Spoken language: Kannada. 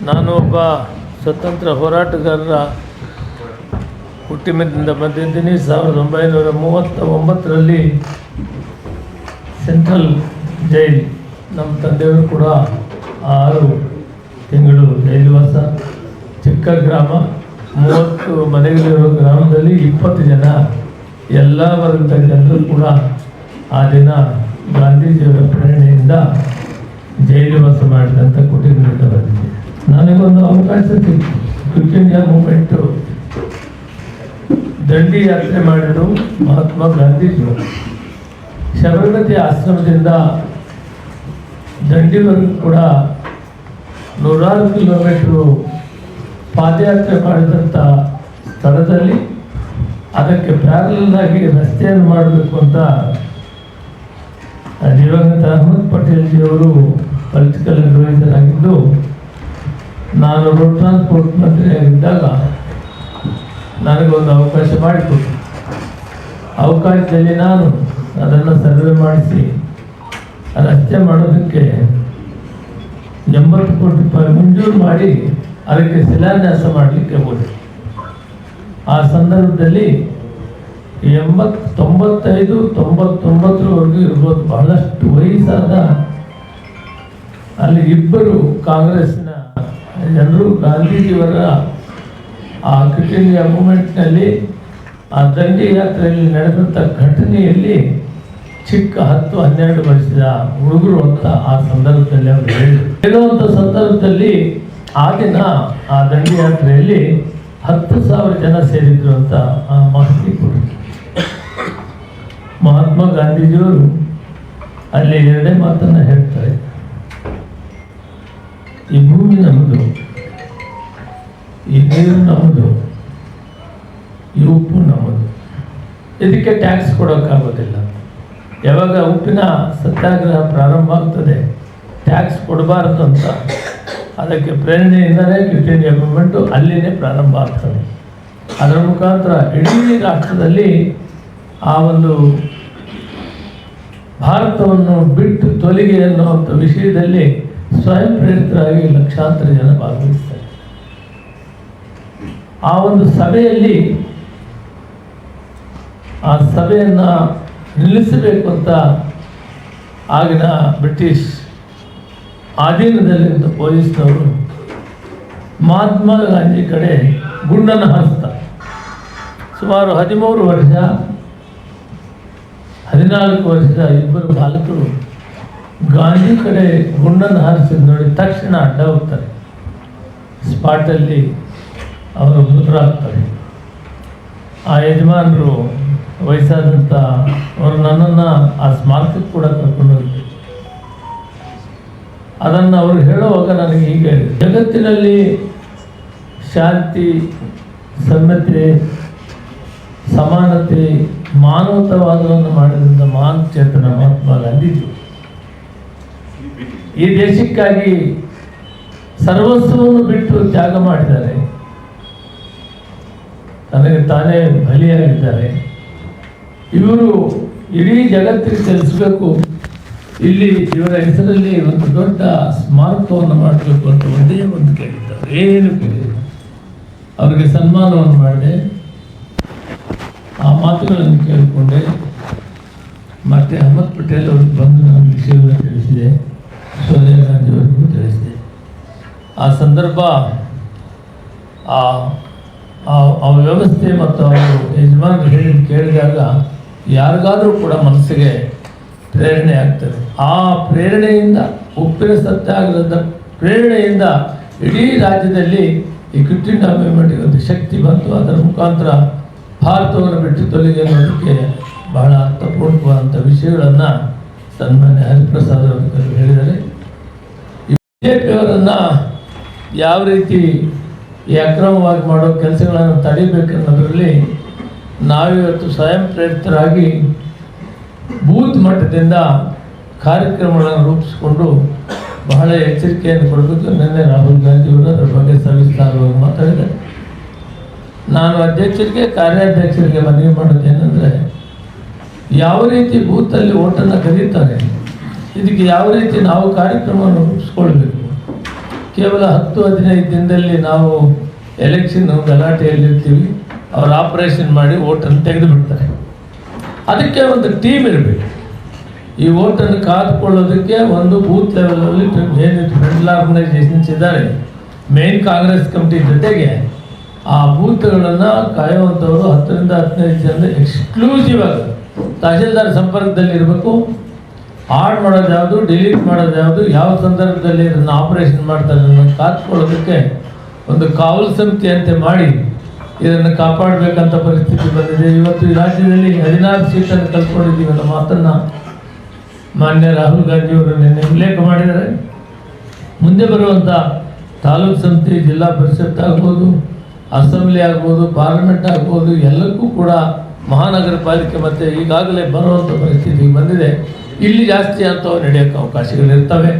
ನಾನು ಒಬ್ಬ ಸ್ವತಂತ್ರ ಹೋರಾಟಗಾರರ ಹುಟ್ಟಿನಿಂದ ಬಂದಿದ್ದೀನಿ. 1939ರಲ್ಲಿ ಸೆಂಟ್ರಲ್ ಜೈಲ್, ನಮ್ಮ ತಂದೆಯವರು ಕೂಡ 6 ತಿಂಗಳು ಜೈಲುವಾಸ. ಚಿಕ್ಕ ಗ್ರಾಮ, 30 ಮನೆಗಳಿರೋ ಗ್ರಾಮದಲ್ಲಿ 20 ಜನ, ಎಲ್ಲ ವರ್ಗದ ಜನರು ಕೂಡ ಆ ದಿನ ಗಾಂಧೀಜಿಯವರ ಪ್ರೇರಣೆಯಿಂದ ಜೈಲುವಾಸ ಮಾಡಿದಂಥ ಕುಟುಂಬದಿಂದ ಬಂದಿದೆ. ನನಗೊಂದು ಅವಕಾಶ ಸಿಕ್ತು. ಕ್ವಿಟ್ ಇಂಡಿಯಾ ಮೂವ್ಮೆಂಟು ದಂಡಿ ಯಾತ್ರೆ ಮಾಡಿದರು ಮಹಾತ್ಮ ಗಾಂಧೀಜಿಯವರು. ಶಬರಮತಿ ಆಶ್ರಮದಿಂದ ದಂಡಿವರೆಗೂ ಕೂಡ 100 ಕಿಲೋಮೀಟರು ಪಾದಯಾತ್ರೆ ಮಾಡಿದಂಥ ಸ್ಥಳದಲ್ಲಿ ಅದಕ್ಕೆ ಪ್ಯಾರಲಲ್ ಆಗಿ ರಸ್ತೆಯನ್ನು ಮಾಡಬೇಕು ಅಂತ ದಿವಂಗತ ಅಹಮದ್ ಪಟೇಲ್ ಜಿಯವರು ಪೊಲಿಟಿಕಲ್ ಅಡ್ವೈಸರ್ ಆಗಿದ್ದು, ನಾನು ರೋಡ್ ಟ್ರಾನ್ಸ್ಪೋರ್ಟ್ ಮಂತ್ರಿಯಾಗಿದ್ದಾಗ ನನಗೊಂದು ಅವಕಾಶ ಮಾಡಿಕೊಟ್ಟು, ಅವಕಾಶದಲ್ಲಿ ನಾನು ಅದನ್ನು ಸರ್ವೆ ಮಾಡಿಸಿ ರಸ್ತೆ ಮಾಡೋದಕ್ಕೆ 80 ಕೋಟಿ ರೂಪಾಯಿ ಮಂಜೂರು ಮಾಡಿ ಅದಕ್ಕೆ ಶಿಲಾನ್ಯಾಸ ಮಾಡಲಿಕ್ಕೆ ಹೋದೆ. ಆ ಸಂದರ್ಭದಲ್ಲಿ 95, 99ವರೆಗೂ ಇರ್ಬೋದು, ಬಹಳಷ್ಟು ವಯಸ್ಸಾದ ಅಲ್ಲಿ 2 ಕಾಂಗ್ರೆಸ್ನ ಜನರು ಗಾಂಧೀಜಿಯವರ ಆ ಕ್ವಿಟ್ ಇಂಡಿಯಾ ಮೂವ್ಮೆಂಟ್ನಲ್ಲಿ ಆ ದಂಡಿ ಯಾತ್ರೆಯಲ್ಲಿ ನಡೆದಂಥ ಘಟನೆಯಲ್ಲಿ ಚಿಕ್ಕ 10-12 ವರ್ಷದ ಹುಡುಗರು ಅಂತ ಆ ಸಂದರ್ಭದಲ್ಲಿ ಅವರು ಹೇಳುವಂಥ ಸಂದರ್ಭದಲ್ಲಿ ಆ ದಿನ ಆ ದಂಡಿ ಯಾತ್ರೆಯಲ್ಲಿ 10,000 ಜನ ಸೇರಿದ್ರು ಅಂತ ಆ ಮಾಹಿತಿ ಕೊಟ್ಟರು. ಮಹಾತ್ಮ ಗಾಂಧೀಜಿಯವರು ಅಲ್ಲಿ 2 ಮಾತನ್ನು ಹೇಳ್ತಾರೆ: ಈ ಭೂಮಿ ನಮ್ಮದು, ಈ ನೀರು ನಮ್ಮದು, ಈ ಉಪ್ಪು ನಮ್ಮದು, ಇದಕ್ಕೆ ಟ್ಯಾಕ್ಸ್ ಕೊಡೋಕ್ಕಾಗೋದಿಲ್ಲ. ಯಾವಾಗ ಉಪ್ಪಿನ ಸತ್ಯಾಗ್ರಹ ಪ್ರಾರಂಭ ಆಗ್ತದೆ, ಟ್ಯಾಕ್ಸ್ ಕೊಡಬಾರ್ದು ಅಂತ ಅದಕ್ಕೆ ಪ್ರೇರಣೆಯಿಂದಲೇ ಕ್ವಿಟ್ ಇಂಡಿಯಾ ಮೂವ್ಮೆಂಟು ಅಲ್ಲಿನೇ ಪ್ರಾರಂಭ ಆಗ್ತದೆ. ಅದರ ಮುಖಾಂತರ ಇಡೀ ರಾಷ್ಟ್ರದಲ್ಲಿ ಆ ಒಂದು ಭಾರತವನ್ನು ಬಿಟ್ಟು ತೊಲಗಿ ಅನ್ನುವಂಥ ವಿಷಯದಲ್ಲಿ ಸ್ವಯಂ ಪ್ರೇರಿತರಾಗಿ ಲಕ್ಷಾಂತರ ಜನ ಭಾಗವಹಿಸ್ತಾರೆ. ಆ ಒಂದು ಸಭೆಯಲ್ಲಿ ಆ ಸಭೆಯನ್ನು ನಿಲ್ಲಿಸಬೇಕು ಅಂತ ಆಗಿನ ಬ್ರಿಟಿಷ್ ಅಧೀನದಲ್ಲಿದ್ದ ಪೊಲೀಸ್ನವರು ಮಹಾತ್ಮ ಗಾಂಧಿ ಕಡೆ ಗುಂಡನ್ನು ಹಾರಿಸ್ತಾರೆ. ಸುಮಾರು 13 ವರ್ಷ 14 ವರ್ಷದ 2 ಬಾಲಕರು ಗಾಂಧಿ ಕಡೆ ಗುಂಡನ್ನು ಹಾರಿಸಿದ ನೋಡಿ ತಕ್ಷಣ ಅಡ್ಡ ಹೋಗ್ತಾರೆ. ಸ್ಪಾಟಲ್ಲಿ ಅವರು ಮೃತರಾಗ್ತಾರೆ. ಆ ಯಜಮಾನರು ವಯಸ್ಸಾದಂಥ ಅವರು ನನ್ನನ್ನು ಆ ಸ್ಮಾರಕಕ್ಕೆ ಕೂಡ ಕರ್ಕೊಂಡು ಹೋಗಿದ್ದರು. ಅದನ್ನು ಅವರು ಹೇಳುವಾಗ ನನಗೆ ಹೀಗೆ ಹೇಳಿದೆ: ಜಗತ್ತಿನಲ್ಲಿ ಶಾಂತಿ, ಸಮತೆ, ಸಮಾನತೆ, ಮಾನವತಾವಾದವನ್ನು ಮಾಡಿದಂಥ ಮಹಾನ್ ಚೇತನ ಮಹಾತ್ಮ ಗಾಂಧೀಜಿ ಈ ದೇಶಕ್ಕಾಗಿ ಸರ್ವಸ್ವವನ್ನು ಬಿಟ್ಟು ತ್ಯಾಗ ಮಾಡಿದ್ದಾರೆ. ತನಗೆ ತಾನೇ ಬಲಿಯಾಗಿದ್ದಾರೆ. ಇವರು ಇಡೀ ಜಗತ್ತಿಗೆ ತಿಳಿಸಬೇಕು, ಇಲ್ಲಿ ಇವರ ಹೆಸರಲ್ಲಿ ಒಂದು ದೊಡ್ಡ ಸ್ಮಾರಕವನ್ನು ಮಾಡಬೇಕು ಅಂತ ಒಂದೇ ಒಂದು ಕೇಳಿದ್ದಾರೆ. ಏನು ಕೇಳಿದರು? ಅವರಿಗೆ ಸನ್ಮಾನವನ್ನು ಮಾಡಿದೆ. ಆ ಮಾತುಗಳನ್ನು ಕೇಳಿಕೊಂಡೆ. ಮತ್ತು ಅಹಮದ್ ಪಟೇಲ್ ಅವ್ರಿಗೆ ಬಂದು ನಾನು ವಿಷಯವನ್ನು ತಿಳಿಸಿದೆ, ಸೋನಿಯಾ ಗಾಂಧಿಯವರಿಗೂ ತಿಳಿಸಿದೆ. ಆ ಸಂದರ್ಭ ಆ ವ್ಯವಸ್ಥೆ ಮತ್ತು ಅವರು ಯಜಮಾನರು ಹೇಳಿದ ಕೇಳಿದಾಗ ಯಾರಿಗಾದರೂ ಕೂಡ ಮನಸ್ಸಿಗೆ ಪ್ರೇರಣೆ ಆಗ್ತದೆ. ಆ ಪ್ರೇರಣೆಯಿಂದ, ಉಪ್ಪಿನ ಸತ್ಯಾಗ್ರಹದ ಪ್ರೇರಣೆಯಿಂದ ಇಡೀ ರಾಜ್ಯದಲ್ಲಿ ಈ ಕ್ವಿಟ್ ಇಂಡಿಯಾ ಮೂವ್ಮೆಂಟ್ಗೆ ಒಂದು ಶಕ್ತಿ ಬಂತು. ಅದರ ಮುಖಾಂತರ ಭಾರತವನ್ನು ಬಿಟ್ಟು ತೊಲಗಿ ಅನ್ನೋದಕ್ಕೆ ಬಹಳ ಅರ್ಥಪೂರ್ಣವಾದಂಥ ವಿಷಯಗಳನ್ನು ಸನ್ಮಾನ್ಯ ಹರಿಪ್ರಸಾದ್ ಅವರು ಹೇಳಿದ್ದಾರೆ. ಬಿಜೆಪಿಯವರನ್ನು ಯಾವ ರೀತಿ ಈ ಅಕ್ರಮವಾಗಿ ಮಾಡೋ ಕೆಲಸಗಳನ್ನು ತಡಿಬೇಕನ್ನೋದರಲ್ಲಿ ನಾವಿವತ್ತು ಸ್ವಯಂ ಪ್ರೇರಿತರಾಗಿ ಬೂತ್ ಮಟ್ಟದಿಂದ ಕಾರ್ಯಕ್ರಮಗಳನ್ನು ರೂಪಿಸಿಕೊಂಡು ಬಹಳ ಎಚ್ಚರಿಕೆಯನ್ನು ಕೊಡಬೇಕು. ನಿನ್ನೆ ರಾಹುಲ್ ಗಾಂಧಿಯವರು ಅದರ ಬಗ್ಗೆ ಸವಿಸ್ತಾರವಾಗಿ ಮಾತಾಡಿದ್ದಾರೆ. ನಾನು ಅಧ್ಯಕ್ಷರಿಗೆ, ಕಾರ್ಯಾಧ್ಯಕ್ಷರಿಗೆ ಮನವಿ ಮಾಡೋದೇನೆಂದರೆ, ಯಾವ ರೀತಿ ಬೂತಲ್ಲಿ ಓಟನ್ನು ಕರೀತಾರೆ, ಇದಕ್ಕೆ ಯಾವ ರೀತಿ ನಾವು ಕಾರ್ಯಕ್ರಮವನ್ನು ರೂಪಿಸ್ಕೊಳ್ಬೇಕು. ಕೇವಲ 10-15 ದಿನದಲ್ಲಿ ನಾವು ಎಲೆಕ್ಷನ್ ಗಲಾಟೆಯಲ್ಲಿರ್ತೀವಿ, ಅವ್ರು ಆಪರೇಷನ್ ಮಾಡಿ ಓಟನ್ನು ತೆಗೆದು ಬಿಡ್ತಾರೆ. ಅದಕ್ಕೆ ಒಂದು ಟೀಮ್ ಇರಬೇಕು. ಈ ಓಟನ್ನು ಕಾದುಕೊಳ್ಳೋದಕ್ಕೆ ಒಂದು ಬೂತ್ ಲೆವೆಲಲ್ಲಿ ಏನು ಫ್ರೆಂಡಲ್ ಆರ್ಗನೈಸೇಷನ್ಸ್ ಇದ್ದಾರೆ, ಮೇನ್ ಕಾಂಗ್ರೆಸ್ ಕಮಿಟಿ ಜೊತೆಗೆ ಆ ಬೂತ್ಗಳನ್ನು ಕಾಯುವಂಥವರು 10-15 ಜನ ಎಕ್ಸ್ಕ್ಲೂಸಿವ್ ಆಗಿ ತಹಶೀಲ್ದಾರ್ ಸಂಪರ್ಕದಲ್ಲಿ ಇರಬೇಕು. ಆಡ್ ಮಾಡೋದು ಯಾವುದು, ಡಿಲೀಟ್ ಮಾಡೋದು ಯಾವುದು, ಯಾವ ಸಂದರ್ಭದಲ್ಲಿ ಇದನ್ನು ಆಪರೇಷನ್ ಮಾಡ್ತಾರೆ ಅನ್ನೋದನ್ನು ಕಾತ್ಕೊಳ್ಳೋದಕ್ಕೆ ಒಂದು ಕಾವಲು ಸಮಿತಿಯಂತೆ ಮಾಡಿ ಇದನ್ನು ಕಾಪಾಡಬೇಕಂತ ಪರಿಸ್ಥಿತಿ ಬಂದಿದೆ. ಇವತ್ತು ಈ ರಾಜ್ಯದಲ್ಲಿ 16 ಸೀಟನ್ನು ಕಲ್ತ್ಕೊಂಡಿದ್ದೀವಿ ಅನ್ನೋ ಮಾತನ್ನು ಮಾನ್ಯ ರಾಹುಲ್ ಗಾಂಧಿಯವರು ನಿನ್ನೆ ಉಲ್ಲೇಖ ಮಾಡಿದ್ದಾರೆ. ಮುಂದೆ ಬರುವಂಥ ತಾಲೂಕು ಸಮಿತಿ, ಜಿಲ್ಲಾ ಪರಿಷತ್ ಆಗ್ಬೋದು, ಅಸೆಂಬ್ಲಿ ಆಗ್ಬೋದು, ಪಾರ್ಲಿಮೆಂಟ್ ಆಗ್ಬೋದು, ಎಲ್ಲಕ್ಕೂ ಕೂಡ ಮಹಾನಗರ ಪಾಲಿಕೆ ಮತ್ತು ಈಗಾಗಲೇ ಬರುವಂಥ ಪರಿಸ್ಥಿತಿ ಬಂದಿದೆ. ಇಲ್ಲಿ ಜಾಸ್ತಿ ಅಂತವು ನಡೆಯೋಕ್ಕೆ ಅವಕಾಶಗಳಿರ್ತವೆ.